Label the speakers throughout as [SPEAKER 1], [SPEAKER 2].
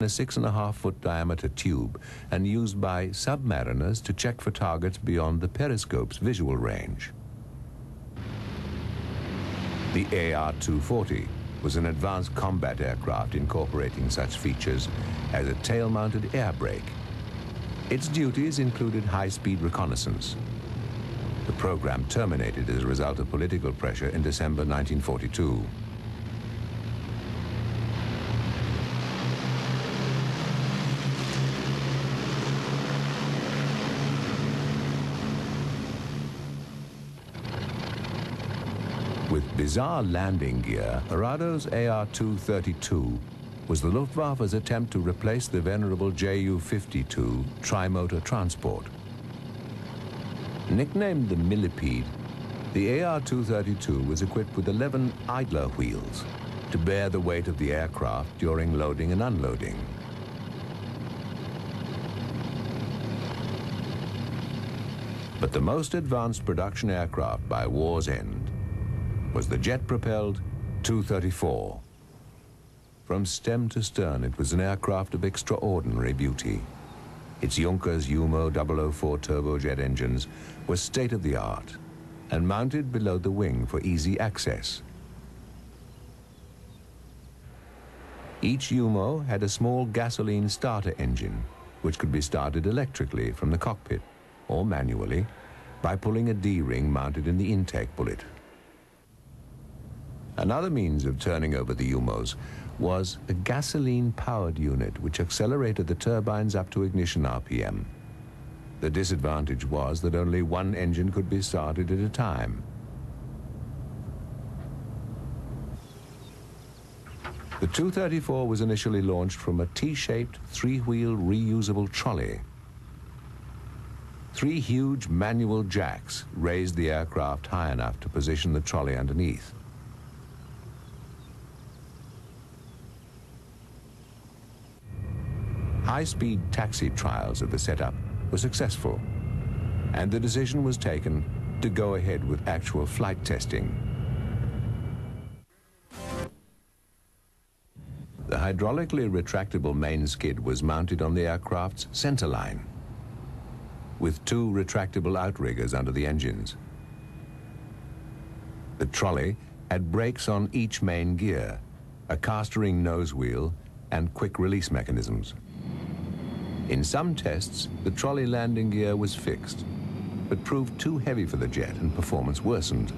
[SPEAKER 1] a 6.5-foot diameter tube and used by submariners to check for targets beyond the periscope's visual range. The Ar-234 was an advanced combat aircraft incorporating such features as a tail-mounted air brake. Its duties included high-speed reconnaissance. The program terminated as a result of political pressure in December 1942. With bizarre landing gear, Arado's Ar-232 was the Luftwaffe's attempt to replace the venerable Ju-52 tri-motor transport. Nicknamed the Millipede, the Ar-232 was equipped with 11 idler wheels to bear the weight of the aircraft during loading and unloading. But the most advanced production aircraft by war's end was the jet-propelled 234. From stem to stern, it was an aircraft of extraordinary beauty. Its Junkers Jumo 004 turbojet engines were state-of-the-art and mounted below the wing for easy access. Each Jumo had a small gasoline starter engine, which could be started electrically from the cockpit or manually by pulling a D-ring mounted in the intake bullet. Another means of turning over the Jumos was a gasoline-powered unit which accelerated the turbines up to ignition RPM. The disadvantage was that only one engine could be started at a time. The 234 was initially launched from a T-shaped, three-wheel reusable trolley. 3 huge manual jacks raised the aircraft high enough to position the trolley underneath. High-speed taxi trials of the setup were successful, and the decision was taken to go ahead with actual flight testing. The hydraulically retractable main skid was mounted on the aircraft's centerline, with 2 retractable outriggers under the engines. The trolley had brakes on each main gear, a castering nose wheel, and quick release mechanisms. In some tests, the trolley landing gear was fixed, but proved too heavy for the jet and performance worsened.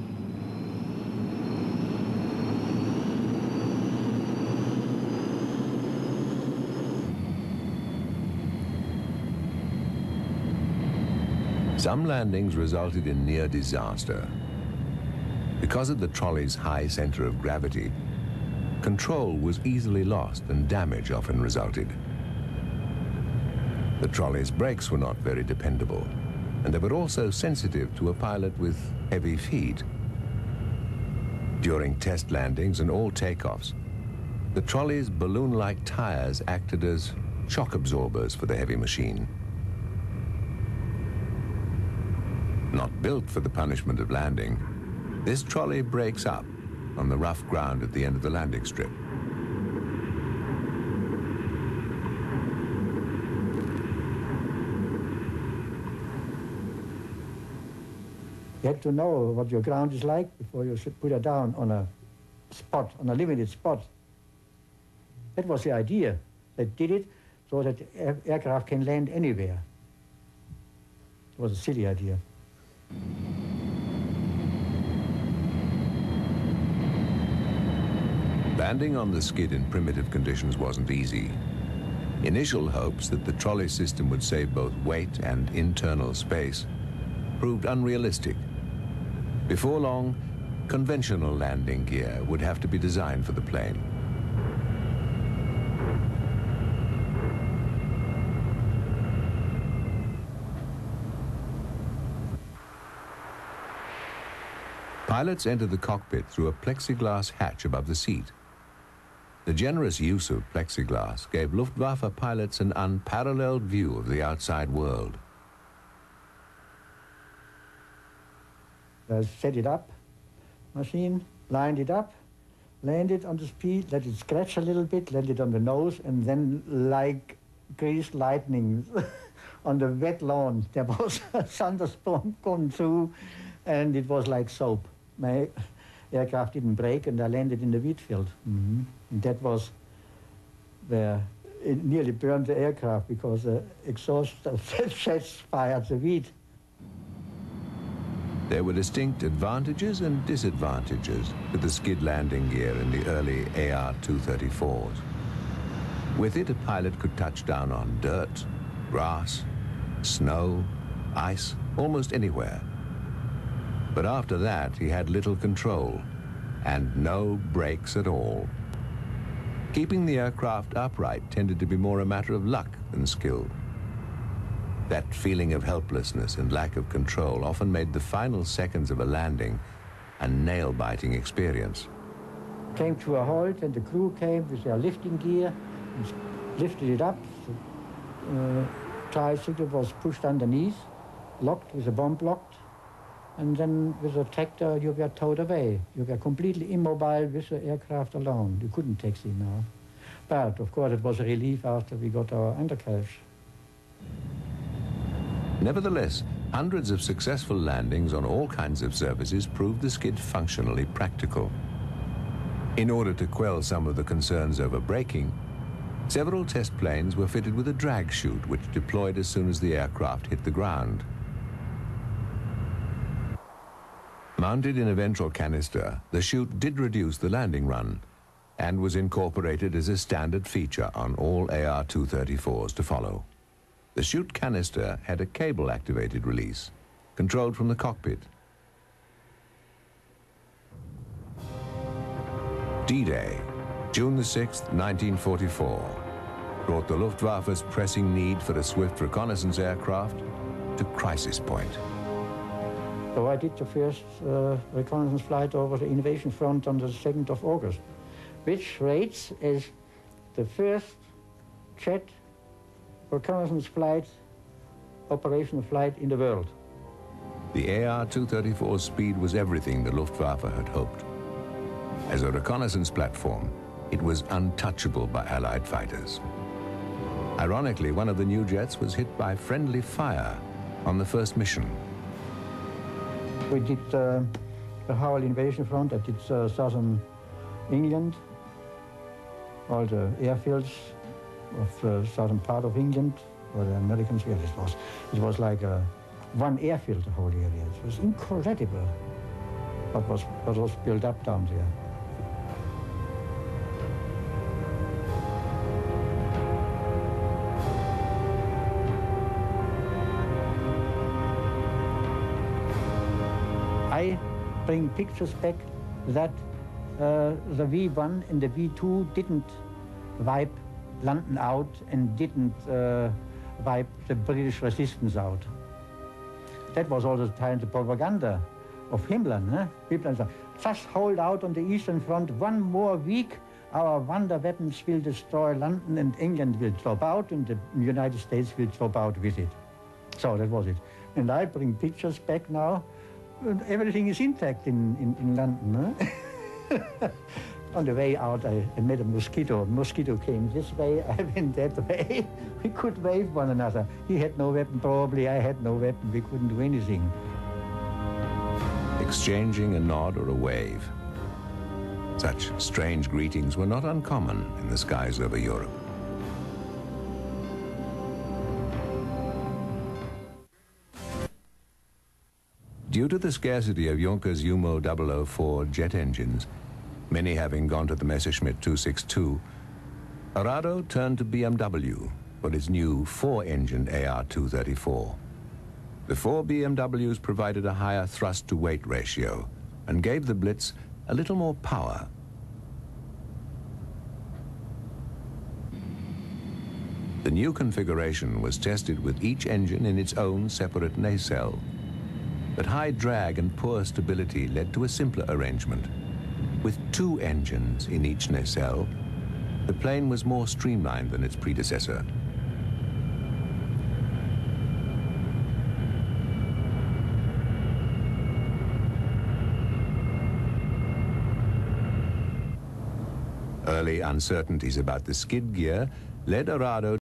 [SPEAKER 1] Some landings resulted in near disaster. Because of the trolley's high center of gravity, control was easily lost and damage often resulted. The trolley's brakes were not very dependable, and they were also sensitive to a pilot with heavy feet. During test landings and all takeoffs, the trolley's balloon-like tires acted as shock absorbers for the heavy machine. Not built for the punishment of landing, this trolley breaks up on the rough ground at the end of the landing strip.
[SPEAKER 2] You have to know what your ground is like before you should put it down on a spot, on a limited spot. That was the idea. They did it so that aircraft can land anywhere. It was a silly idea.
[SPEAKER 1] Landing on the skid in primitive conditions wasn't easy. Initial hopes that the trolley system would save both weight and internal space proved unrealistic. Before long, conventional landing gear would have to be designed for the plane. Pilots entered the cockpit through a plexiglass hatch above the seat. The generous use of plexiglass gave Luftwaffe pilots an unparalleled view of the outside world.
[SPEAKER 2] Set it up, machine, lined it up, landed on the speed, let it scratch a little bit, landed on the nose, and then like greased lightning on the wet lawn, there was a thunderstorm coming through, and it was like soap. My aircraft didn't break, and I landed in the wheat field. And that was where it nearly burned the aircraft because the exhaust jets fired the wheat.
[SPEAKER 1] There were distinct advantages and disadvantages to the skid landing gear in the early Ar-234s. With it, a pilot could touch down on dirt, grass, snow, ice, almost anywhere. But after that, he had little control and no brakes at all. Keeping the aircraft upright tended to be more a matter of luck than skill. That feeling of helplessness and lack of control often made the final seconds of a landing a nail-biting experience.
[SPEAKER 2] Came to a halt, and the crew came with their lifting gear and lifted it up. The tricycle was pushed underneath, locked with a bomb locked, and then with a tractor you were towed away. You were completely immobile with the aircraft alone. You couldn't taxi now. But of course it was a relief after we got our undercarriage.
[SPEAKER 1] Nevertheless, hundreds of successful landings on all kinds of surfaces proved the skid functionally practical. In order to quell some of the concerns over braking, several test planes were fitted with a drag chute which deployed as soon as the aircraft hit the ground. Mounted in a ventral canister, the chute did reduce the landing run and was incorporated as a standard feature on all Ar-234s to follow. The chute canister had a cable-activated release, controlled from the cockpit. D-Day, June the 6th, 1944, brought the Luftwaffe's pressing need for a swift reconnaissance aircraft to crisis point.
[SPEAKER 2] So I did the first reconnaissance flight over the invasion front on the 2nd of August, which rates as the first jet reconnaissance flight, operational flight in the world.
[SPEAKER 1] The Ar-234's speed was everything the Luftwaffe had hoped. As a reconnaissance platform, it was untouchable by Allied fighters. Ironically, one of the new jets was hit by friendly fire on the first mission.
[SPEAKER 2] We did the whole invasion front. I did southern England, all the airfields of the southern part of England, where the Americans were. It was like one airfield, the whole area. It was incredible what was built up down there. I bring pictures back that the V1 and the V2 didn't wipe London out and didn't wipe the British resistance out. That was all the time the propaganda of Himmler. People said, just hold out on the Eastern Front 1 more week, our wonder weapons will destroy London and England will drop out and the United States will drop out with it. So that was it. And I bring pictures back now. Everything is intact in London. On the way out, I met a mosquito. A mosquito came this way, I went that way. We could wave one another. He had no weapon, probably I had no weapon. We couldn't do anything.
[SPEAKER 1] Exchanging a nod or a wave. Such strange greetings were not uncommon in the skies over Europe. Due to the scarcity of Juncker's Jumo 004 jet engines, many having gone to the Messerschmitt 262, Arado turned to BMW for its new 4-engined Ar-234. The 4 BMWs provided a higher thrust-to-weight ratio and gave the Blitz a little more power. The new configuration was tested with each engine in its own separate nacelle. But high drag and poor stability led to a simpler arrangement. With 2 engines in each nacelle, the plane was more streamlined than its predecessor. Early uncertainties about the skid gear led Arado